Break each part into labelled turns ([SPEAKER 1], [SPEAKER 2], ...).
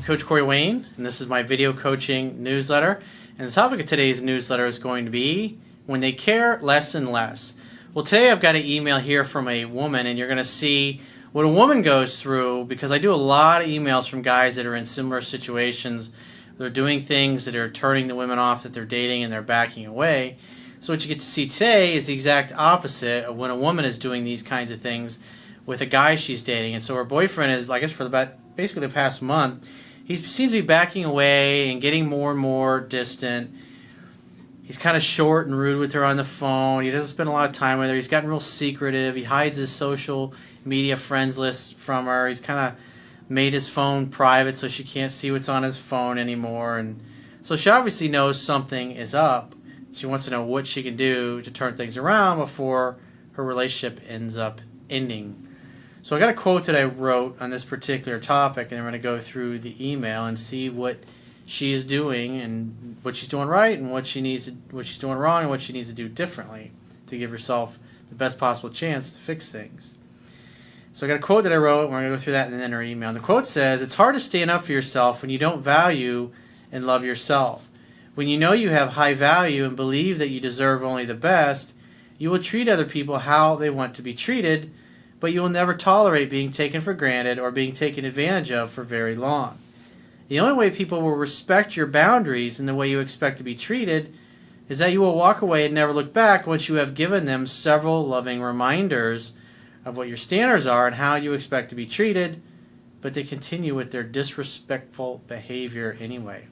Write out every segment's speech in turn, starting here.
[SPEAKER 1] Coach Corey Wayne, and this is my video coaching newsletter. And the topic of today's newsletter is going to be when they care less and less. Well, today I've got an email here from a woman, and you're going to see what a woman goes through, because I do a lot of emails from guys that are in similar situations. They're doing things that are turning the women off that they're dating, and they're backing away. So what you get to see today is the exact opposite of when a woman is doing these kinds of things with a guy she's dating. And so her boyfriend is, I guess for basically the past month, he seems to be backing away and getting more and more distant. He's kind of short and rude with her on the phone. He doesn't spend a lot of time with her. He's gotten real secretive. He hides his social media friends list from her. He's kind of made his phone private so she can't see what's on his phone anymore. And so she obviously knows something is up. She wants to know what she can do to turn things around before her relationship ends up ending. So I got a quote that I wrote on this particular topic, and I'm going to go through the email and see what she is doing and what she's doing right and what she's doing wrong and what she needs to do differently to give herself the best possible chance to fix things. So I got a quote that I wrote, and we're going to go through that and then her email. And the quote says, "It's hard to stand up for yourself when you don't value and love yourself. When you know you have high value and believe that you deserve only the best, you will treat other people how they want to be treated, but you will never tolerate being taken for granted or being taken advantage of for very long. The only way people will respect your boundaries and the way you expect to be treated is that you will walk away and never look back once you have given them several loving reminders of what your standards are and how you expect to be treated, but they continue with their disrespectful behavior anyway."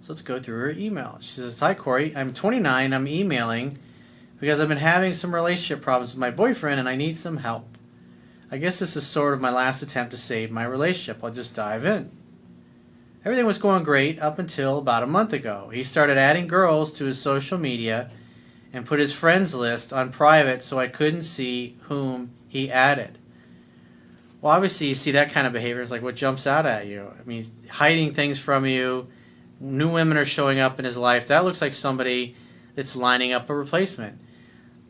[SPEAKER 1] So let's go through her email. She says, "Hi Corey, I'm 29, I'm emailing because I've been having some relationship problems with my boyfriend and I need some help. I guess this is sort of my last attempt to save my relationship. I'll just dive in. Everything was going great up until about a month ago. He started adding girls to his social media and put his friends list on private so I couldn't see whom he added." Well, obviously you see that kind of behavior. It's like what jumps out at you. I mean, he's hiding things from you. New women are showing up in his life. That looks like somebody that's lining up a replacement.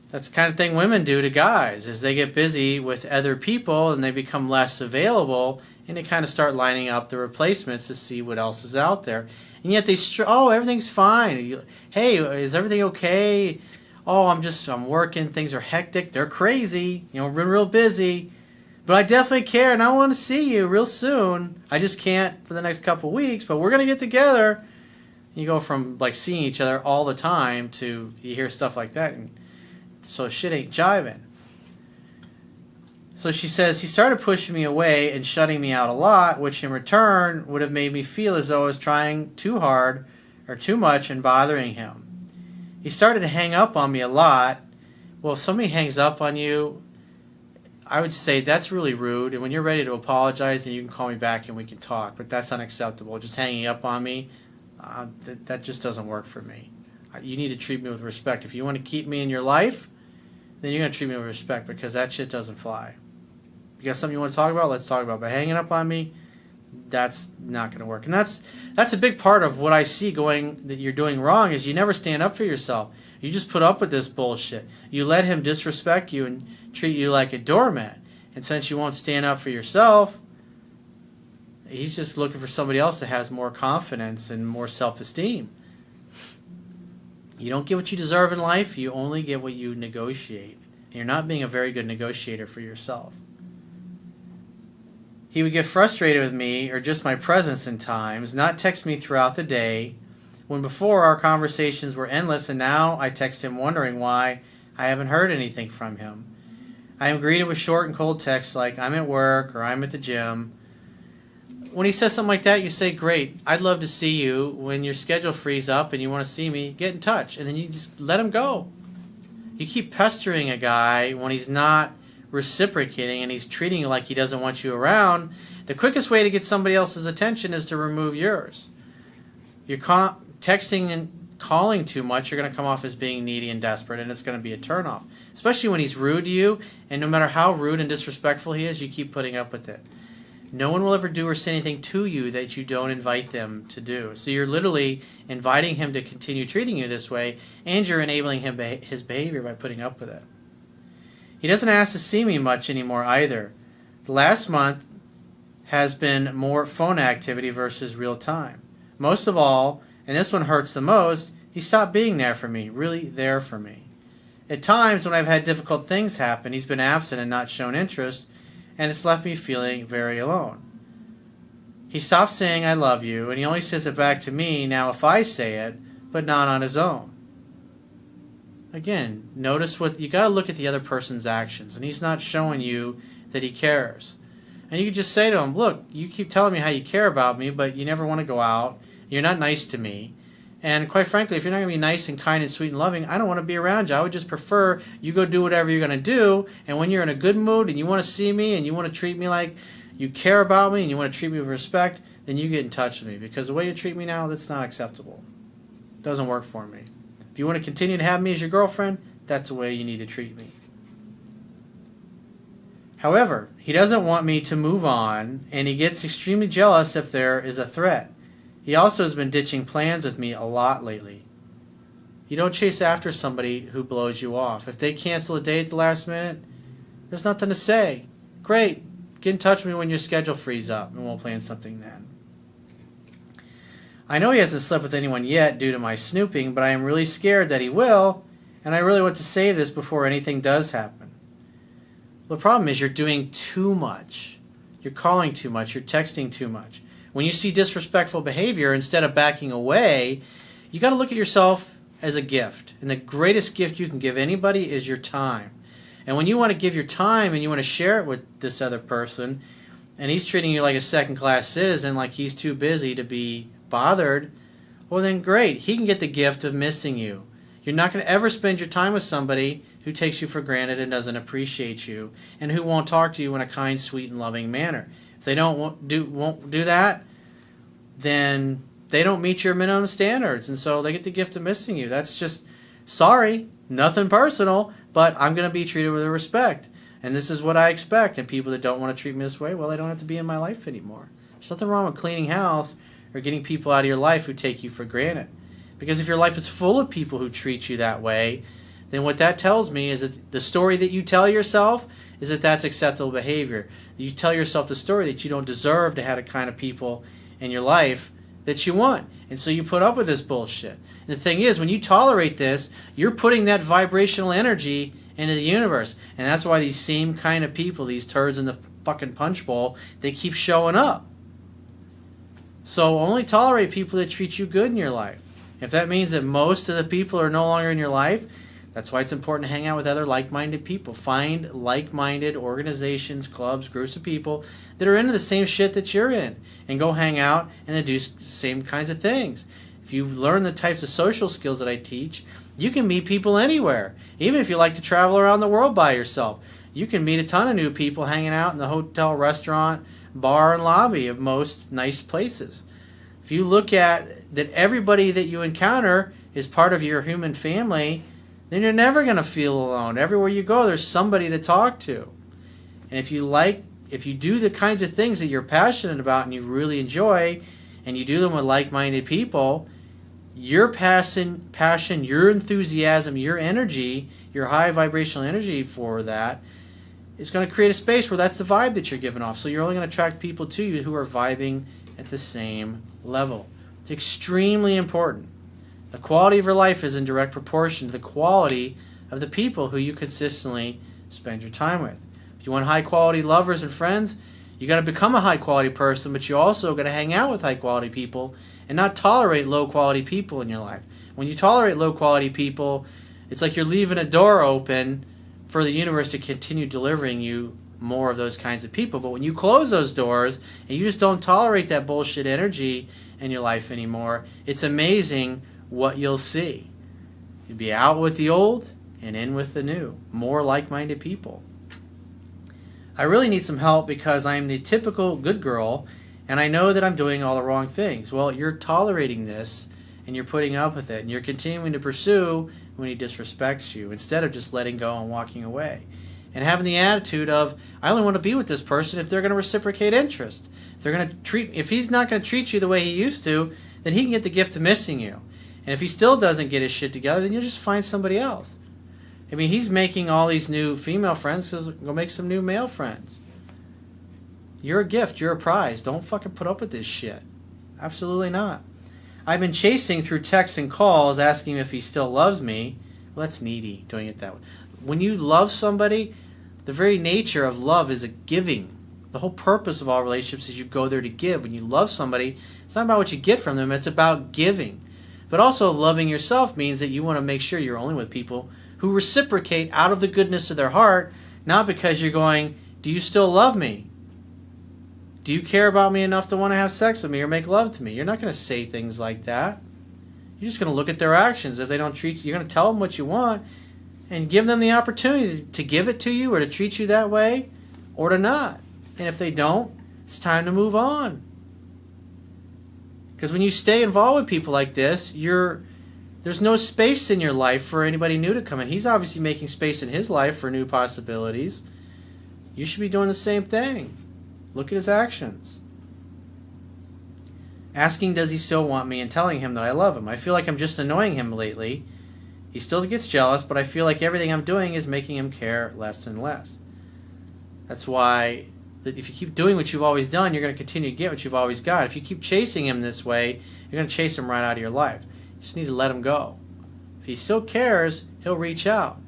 [SPEAKER 1] That's the kind of thing women do to guys, is they get busy with other people and they become less available, and they kind of start lining up the replacements to see what else is out there. And yet they everything's fine. Hey, is everything okay? Oh, I'm working. Things are hectic. They're crazy. We're real busy. But I definitely care, and I want to see you real soon. I just can't for the next couple weeks, but we're going to get together. You go from like seeing each other all the time to you hear stuff like that, and so shit ain't jiving. So she says, he started pushing me away and shutting me out a lot, which in return would have made me feel as though I was trying too hard or too much and bothering him. He started to hang up on me a lot. Well, if somebody hangs up on you, I would say that's really rude, and when you're ready to apologize, then you can call me back and we can talk, but that's unacceptable. Just hanging up on me, that just doesn't work for me. You need to treat me with respect. If you want to keep me in your life, then you're going to treat me with respect, because that shit doesn't fly. You got something you want to talk about? Let's talk about it. But hanging up on me, that's not going to work. And that's a big part of what I see that you're doing wrong, is you never stand up for yourself. You just put up with this bullshit. You let him disrespect you and treat you like a doormat. And since you won't stand up for yourself, he's just looking for somebody else that has more confidence and more self-esteem. You don't get what you deserve in life. You only get what you negotiate. And you're not being a very good negotiator for yourself. He would get frustrated with me or just my presence in times, not text me throughout the day, when before our conversations were endless, and now I text him wondering why I haven't heard anything from him. I am greeted with short and cold texts like I'm at work or I'm at the gym. When he says something like that, you say, "Great, I'd love to see you. When your schedule frees up and you want to see me, get in touch." And then you just let him go. You keep pestering a guy when he's not reciprocating and he's treating you like he doesn't want you around. The quickest way to get somebody else's attention is to remove yours. You're texting and calling too much, you're going to come off as being needy and desperate, and it's going to be a turnoff. Especially when he's rude to you, and no matter how rude and disrespectful he is, you keep putting up with it. No one will ever do or say anything to you that you don't invite them to do. So you're literally inviting him to continue treating you this way, and you're enabling his behavior by putting up with it. He doesn't ask to see me much anymore either. The last month has been more phone activity versus real time. Most of all, and this one hurts the most, he stopped being there for me, really there for me. At times when I've had difficult things happen, he's been absent and not shown interest, and it's left me feeling very alone. He stopped saying I love you, and he only says it back to me now if I say it, but not on his own. Again, notice what you got to look at the other person's actions, and he's not showing you that he cares. And you can just say to him, look, you keep telling me how you care about me, but you never want to go out. You're not nice to me. And quite frankly, if you're not going to be nice and kind and sweet and loving, I don't want to be around you. I would just prefer you go do whatever you're going to do. And when you're in a good mood and you want to see me and you want to treat me like you care about me and you want to treat me with respect, then you get in touch with me. Because the way you treat me now, that's not acceptable. It doesn't work for me. If you want to continue to have me as your girlfriend, that's the way you need to treat me. However, he doesn't want me to move on, and he gets extremely jealous if there is a threat. He also has been ditching plans with me a lot lately. You don't chase after somebody who blows you off. If they cancel a date at the last minute, there's nothing to say. Great. Get in touch with me when your schedule frees up, and we'll plan something then. I know he hasn't slept with anyone yet due to my snooping, but I am really scared that he will, and I really want to save this before anything does happen. The problem is you're doing too much. You're calling too much. You're texting too much. When you see disrespectful behavior, instead of backing away, you got to look at yourself as a gift. And the greatest gift you can give anybody is your time. And when you want to give your time and you want to share it with this other person, and he's treating you like a second-class citizen, like he's too busy to be bothered, well then great. He can get the gift of missing you. You're not going to ever spend your time with somebody who takes you for granted and doesn't appreciate you, and who won't talk to you in a kind, sweet, and loving manner. If they won't do that, then they don't meet your minimum standards, and so they get the gift of missing you. That's just, sorry, nothing personal, but I'm going to be treated with respect, and this is what I expect. And people that don't want to treat me this way, well, they don't have to be in my life anymore. There's nothing wrong with cleaning house or getting people out of your life who take you for granted. Because if your life is full of people who treat you that way, then what that tells me is that the story that you tell yourself is that that's acceptable behavior. You tell yourself the story that you don't deserve to have the kind of people in your life that you want. And so you put up with this bullshit. And the thing is, when you tolerate this, you're putting that vibrational energy into the universe. And that's why these same kind of people, these turds in the fucking punch bowl, they keep showing up. So only tolerate people that treat you good in your life. If that means that most of the people are no longer in your life, that's why it's important to hang out with other like-minded people. Find like-minded organizations, clubs, groups of people that are into the same shit that you're in, and go hang out and do the same kinds of things. If you learn the types of social skills that I teach, you can meet people anywhere. Even if you like to travel around the world by yourself, you can meet a ton of new people hanging out in the hotel, restaurant, bar, and lobby of most nice places. If you look at that everybody that you encounter is part of your human family, then you're never going to feel alone. Everywhere you go, there's somebody to talk to. And if you do the kinds of things that you're passionate about and you really enjoy, and you do them with like-minded people, your passion, your enthusiasm, your energy, your high vibrational energy for that is going to create a space where that's the vibe that you're giving off. So you're only going to attract people to you who are vibing at the same level. It's extremely important. The quality of your life is in direct proportion to the quality of the people who you consistently spend your time with. If you want high-quality lovers and friends, you got to become a high-quality person, but you also got to hang out with high-quality people and not tolerate low-quality people in your life. When you tolerate low-quality people, it's like you're leaving a door open for the universe to continue delivering you more of those kinds of people. But when you close those doors and you just don't tolerate that bullshit energy in your life anymore, it's amazing what you'll see. You'll be out with the old and in with the new. More like-minded people. I really need some help because I'm the typical good girl and I know that I'm doing all the wrong things. Well, you're tolerating this and you're putting up with it and you're continuing to pursue when he disrespects you instead of just letting go and walking away. And having the attitude of, I only want to be with this person if they're going to reciprocate interest. If he's not going to treat you the way he used to, then he can get the gift of missing you. And if he still doesn't get his shit together, then you'll just find somebody else. I mean, he's making all these new female friends, so go make some new male friends. You're a gift. You're a prize. Don't fucking put up with this shit. Absolutely not. I've been chasing through texts and calls asking if he still loves me. Well, that's needy, doing it that way. When you love somebody, the very nature of love is a giving. The whole purpose of all relationships is you go there to give. When you love somebody, it's not about what you get from them, it's about giving. But also loving yourself means that you want to make sure you're only with people who reciprocate out of the goodness of their heart, not because you're going, do you still love me? Do you care about me enough to want to have sex with me or make love to me? You're not going to say things like that. You're just going to look at their actions. If they don't treat you, you're going to tell them what you want and give them the opportunity to give it to you or to treat you that way or to not. And if they don't, it's time to move on. Because when you stay involved with people like this, there's no space in your life for anybody new to come in. He's obviously making space in his life for new possibilities. You should be doing the same thing. Look at his actions. Asking, does he still want me, and telling him that I love him. I feel like I'm just annoying him lately. He still gets jealous, but I feel like everything I'm doing is making him care less and less. That's why if you keep doing what you've always done, you're going to continue to get what you've always got. If you keep chasing him this way, you're going to chase him right out of your life. You just need to let him go. If he still cares, he'll reach out.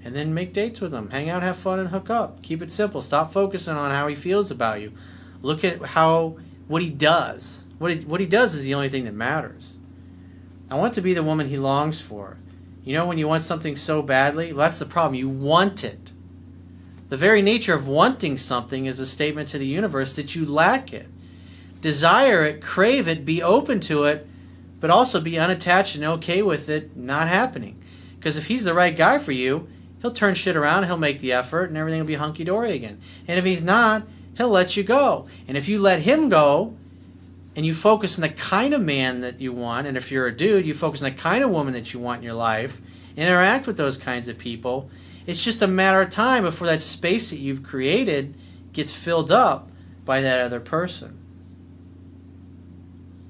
[SPEAKER 1] And then make dates with him. Hang out, have fun, and hook up. Keep it simple. Stop focusing on how he feels about you. Look at what he does. What he does is the only thing that matters. I want to be the woman he longs for. You know when you want something so badly? Well, that's the problem. You want it. The very nature of wanting something is a statement to the universe that you lack it. Desire it, crave it, be open to it, but also be unattached and okay with it not happening. Because if he's the right guy for you, he'll turn shit around, he'll make the effort, and everything will be hunky-dory again. And if he's not, he'll let you go. And if you let him go, and you focus on the kind of man that you want, and if you're a dude, you focus on the kind of woman that you want in your life, and interact with those kinds of people, it's just a matter of time before that space that you've created gets filled up by that other person.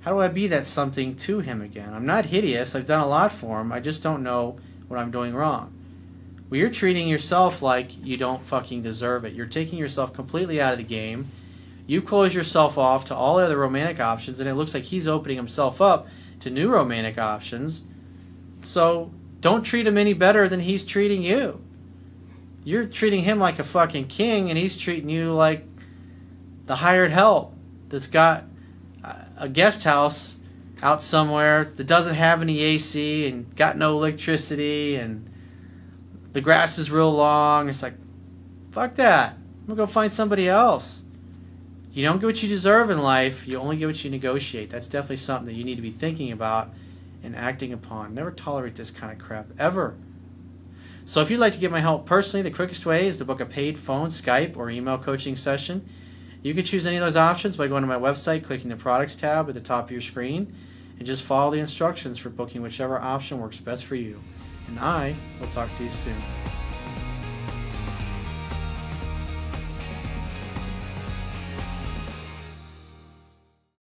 [SPEAKER 1] How do I be that something to him again? I'm not hideous. I've done a lot for him. I just don't know what I'm doing wrong. Well, you're treating yourself like you don't fucking deserve it. You're taking yourself completely out of the game. You close yourself off to all other romantic options, and it looks like he's opening himself up to new romantic options. So don't treat him any better than he's treating you. You're treating him like a fucking king, and he's treating you like the hired help that's got a guest house out somewhere that doesn't have any AC and got no electricity, and the grass is real long. It's like, fuck that. I'm going to go find somebody else. You don't get what you deserve in life. You only get what you negotiate. That's definitely something that you need to be thinking about and acting upon. Never tolerate this kind of crap, ever. So if you'd like to get my help personally, the quickest way is to book a paid phone, Skype, or email coaching session. You can choose any of those options by going to my website, clicking the products tab at the top of your screen, and just follow the instructions for booking whichever option works best for you. And I will talk to you soon.